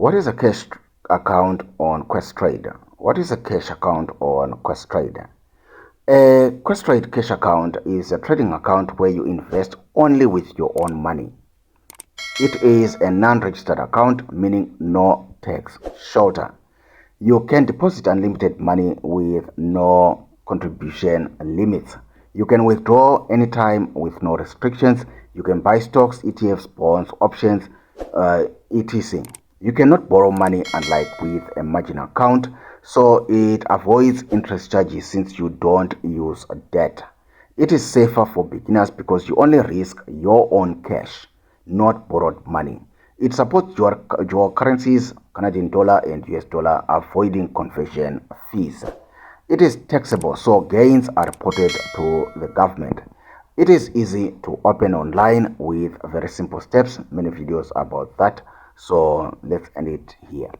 What is a cash account on Questrade? What is a cash account on Questrade? A Questrade cash account is a trading account where you invest only with your own money. It is a non-registered account, meaning no tax. Shorter, you can deposit unlimited money with no contribution limits. You can withdraw anytime with no restrictions. You can buy stocks, ETFs, bonds, options, etc. You cannot borrow money unlike with a margin account, so it avoids interest charges since you don't use debt. It is safer for beginners because you only risk your own cash, not borrowed money. It supports your currencies, Canadian dollar and US dollar, avoiding conversion fees. It is taxable, so gains are reported to the government. It is easy to open online with very simple steps. Many videos about that. So let's end it here.